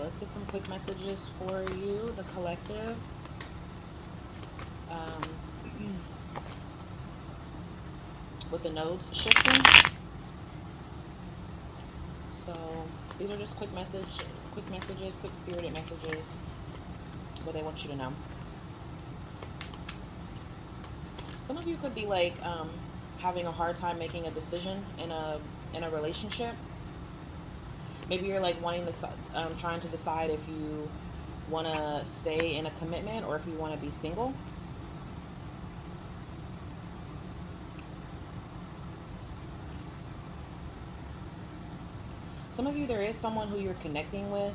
let's get some quick messages for you, the collective. Um, with the nodes shifting. So these are just quick messages, quick spirited messages, what they want you to know. Some of you could be like having a hard time making a decision in a relationship. Maybe you're like wanting to trying to decide if you want to stay in a commitment or if you want to be single. Some of you, there is someone who you're connecting with.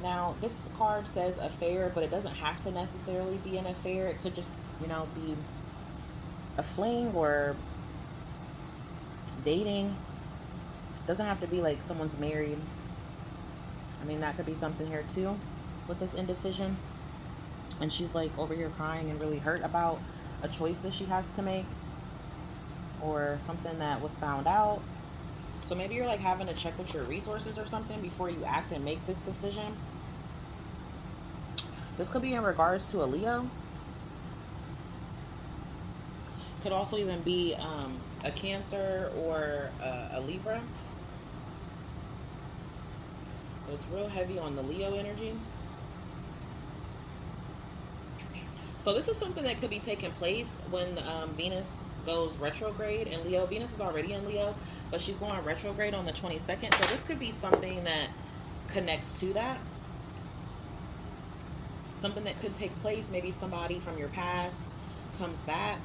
Now, this card says affair, but it doesn't have to necessarily be an affair. It could just, be a fling or dating. It doesn't have to be like someone's married. I mean, that could be something here too with this indecision. And she's like over here crying and really hurt about a choice that she has to make or something that was found out. So maybe you're like having to check with your resources or something before you act and make this decision. This could be in regards to a Leo. Could also even be a Cancer or a Libra. It was real heavy on the Leo energy. So this is something that could be taking place when Venus goes retrograde in Leo. Venus is already in Leo, but she's going retrograde on the 22nd. So this could be something that connects to that. Something that could take place. Maybe somebody from your past comes back.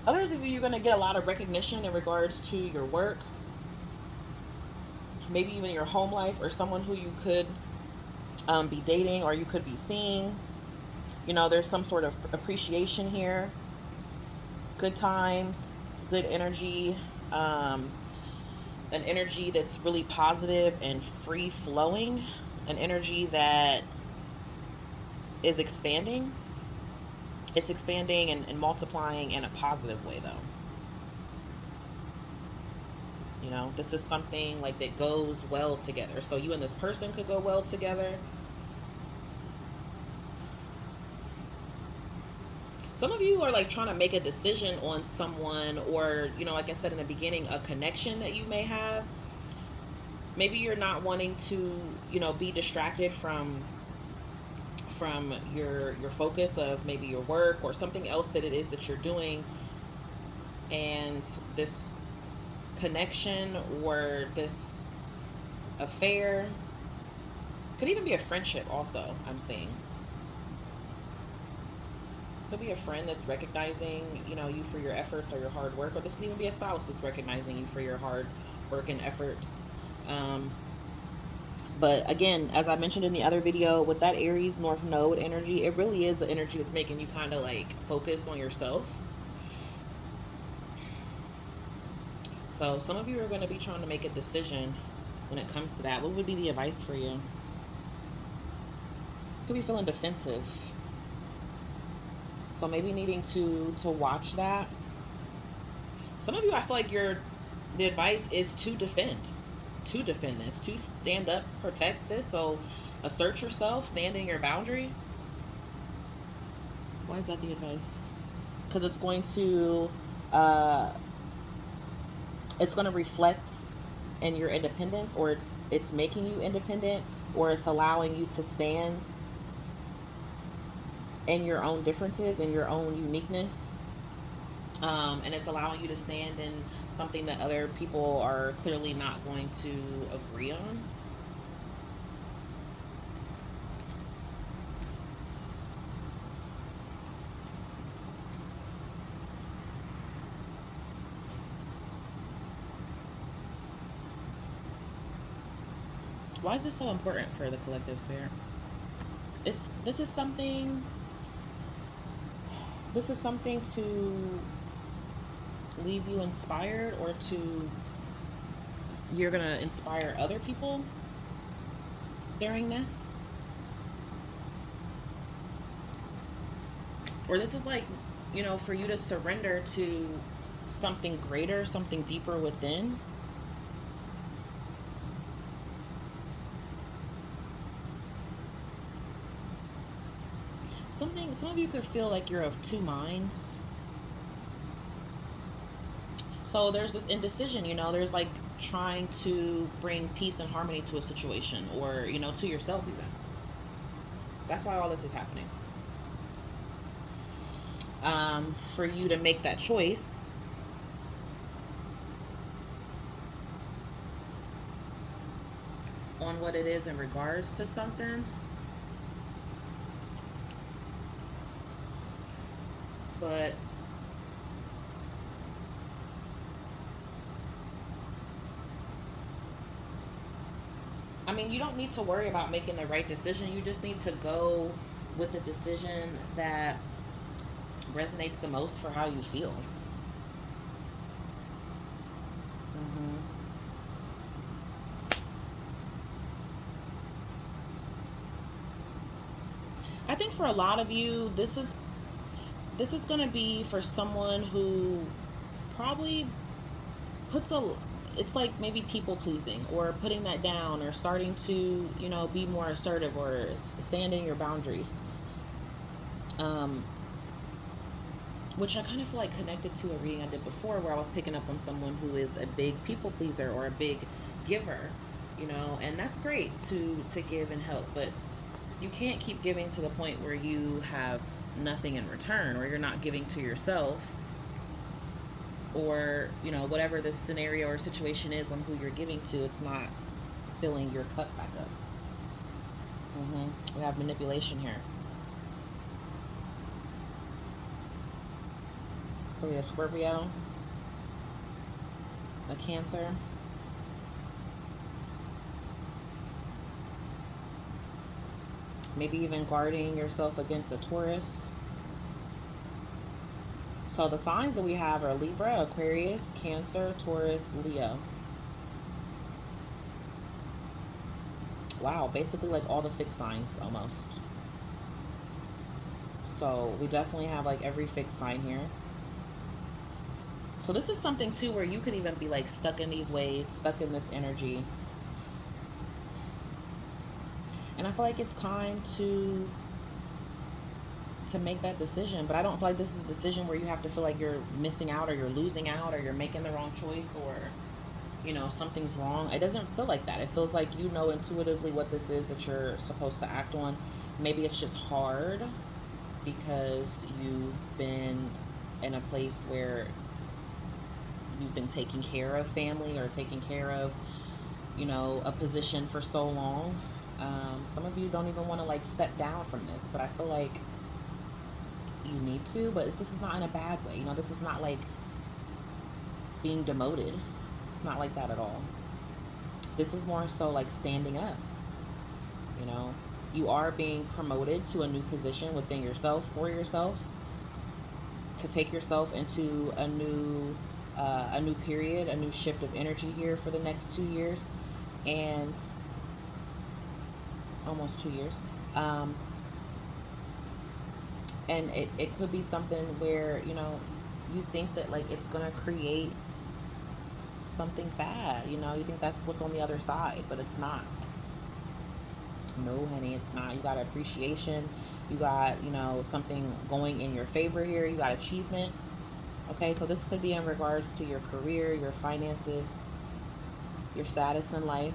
Others of you, you're going to get a lot of recognition in regards to your work. Maybe even your home life or someone who you could be dating or you could be seeing. There's some sort of appreciation here. Good times, good energy, an energy that's really positive and free flowing, an energy that is expanding. It's expanding and multiplying in a positive way, though. This is something like that goes well together. So you and this person could go well together. Some of you are like trying to make a decision on someone or, like I said in the beginning, a connection that you may have. Maybe you're not wanting to, be distracted from your focus of maybe your work or something else that it is that you're doing. And this connection or this affair could even be a friendship also, I'm seeing. Could be a friend that's recognizing, you for your efforts or your hard work, or this could even be a spouse that's recognizing you for your hard work and efforts. But again, as I mentioned in the other video, with that Aries North Node energy, it really is an energy that's making you kind of like focus on yourself. So some of you are going to be trying to make a decision when it comes to that. What would be the advice for you? Could be feeling defensive. So maybe needing to watch that. Some of you, I feel like the advice is to defend this, to stand up, protect this. So assert yourself, stand in your boundary. Why is that the advice? Because it's going to reflect in your independence, or it's making you independent, or it's allowing you to stand in your own differences and your own uniqueness. And it's allowing you to stand in something that other people are clearly not going to agree on. Why is this so important for the collective sphere? This is something to leave you inspired, or you're gonna inspire other people during this. Or this is like, for you to surrender to something greater, something deeper within. Some of you could feel like you're of two minds. So there's this indecision, there's like trying to bring peace and harmony to a situation, or, to yourself even. That's why all this is happening. For you to make that choice, on what it is in regards to something. But I mean, you don't need to worry about making the right decision. You just need to go with the decision that resonates the most for how you feel. hmm I think for a lot of you, this is going to be for someone who probably puts a it's like maybe people pleasing, or putting that down, or starting to be more assertive, or standing your boundaries, um, which I kind of feel like connected to a reading I did before, where I was picking up on someone who is a big people pleaser or a big giver, and that's great to give and help, but you can't keep giving to the point where you have nothing in return, or you're not giving to yourself, or whatever the scenario or situation is on who you're giving to, it's not filling your cup back up. We have manipulation here. So we have Scorpio, a Cancer, maybe even guarding yourself against a Taurus. So the signs that we have are Libra, Aquarius, Cancer, Taurus, Leo. Wow, basically like all the fixed signs almost. So we definitely have like every fixed sign here. So this is something too where you could even be like stuck in these ways, stuck in this energy. And I feel like it's time to make that decision. But I don't feel like this is a decision where you have to feel like you're missing out, or you're losing out, or you're making the wrong choice, or something's wrong. It doesn't feel like that. It feels like intuitively what this is that you're supposed to act on. Maybe it's just hard because you've been in a place where you've been taking care of family, or taking care of a position for so long. Some of you don't even want to like step down from this, but I feel like you need to. But this is not in a bad way. This is not like being demoted. It's not like that at all. This is more so like standing up. You are being promoted to a new position within yourself, for yourself, to take yourself into a new period, a new shift of energy here for the next 2 years, and almost 2 years. And it could be something where you think that like it's gonna create something bad. You think that's what's on the other side, but it's not. No, honey, it's not. You got appreciation. You got something going in your favor here. You got achievement. Okay, so this could be in regards to your career, your finances, your status in life.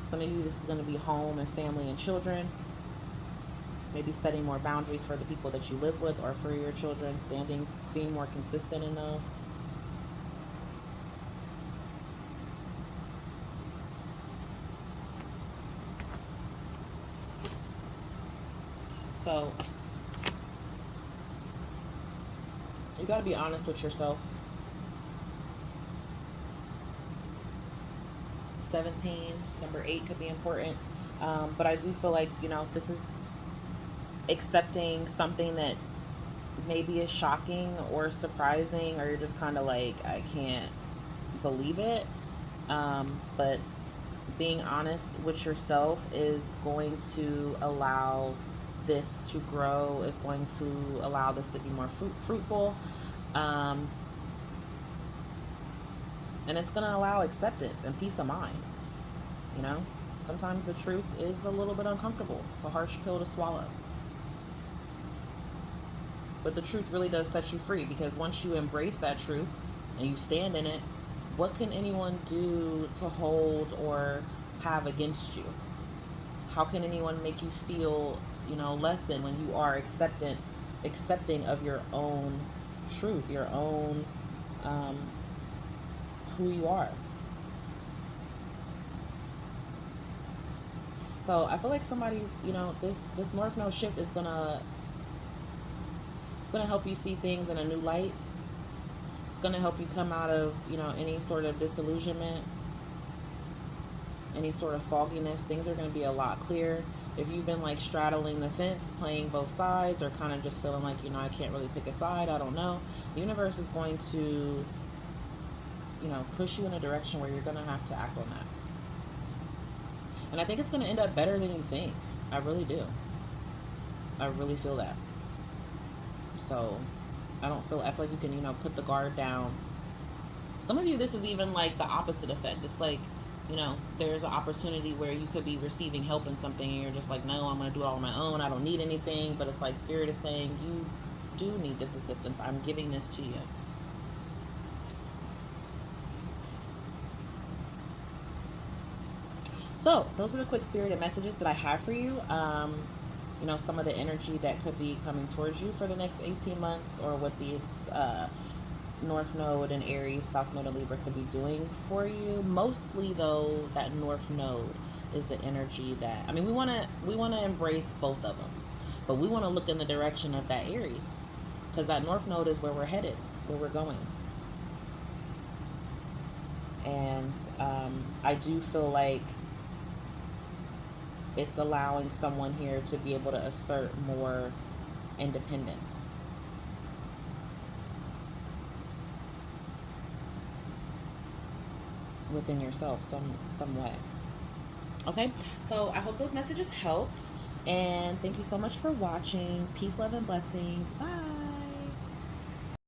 Some of you, this is going to be home and family and children. Maybe setting more boundaries for the people that you live with, or for your children, being more consistent in those. So you got to be honest with yourself. 17, number 8 could be important. But I do feel like, this is accepting something that maybe is shocking or surprising, or you're just kind of like, I can't believe it. But being honest with yourself is going to allow this to grow, is going to allow this to be more fruitful. And it's going to allow acceptance and peace of mind. You know, sometimes the truth is a little bit uncomfortable. It's a harsh pill to swallow. But the truth really does set you free, because once you embrace that truth and you stand in it, what can anyone do to hold or have against you? How can anyone make you feel, less than, when you are accepting of your own truth, your own um, who you are? So I feel like somebody's, this North Node shift is gonna help you see things in a new light. It's gonna help you come out of, any sort of disillusionment, any sort of fogginess. Things are gonna be a lot clearer. If you've been like straddling the fence, playing both sides, or kind of just feeling like, I can't really pick a side, I don't know, the universe is going to, push you in a direction where you're gonna have to act on that. And I think it's gonna end up better than you think. I really do. I really feel that. So I feel like you can, put the guard down. Some of you, this is even like the opposite effect. It's like, there's an opportunity where you could be receiving help in something and you're just like, no, I'm going to do it all on my own. I don't need anything. But it's like Spirit is saying, you do need this assistance. I'm giving this to you. So those are the quick spirited messages that I have for you. Some of the energy that could be coming towards you for the next 18 months, or what these North Node and Aries, South Node and Libra could be doing for you. Mostly, though, that North Node is the energy that, we want to embrace both of them, but we want to look in the direction of that Aries, because that North Node is where we're headed, where we're going. And I do feel like it's allowing someone here to be able to assert more independence. Within yourself, some way. Okay, so I hope those messages helped, and thank you so much for watching. Peace, love, and blessings. Bye.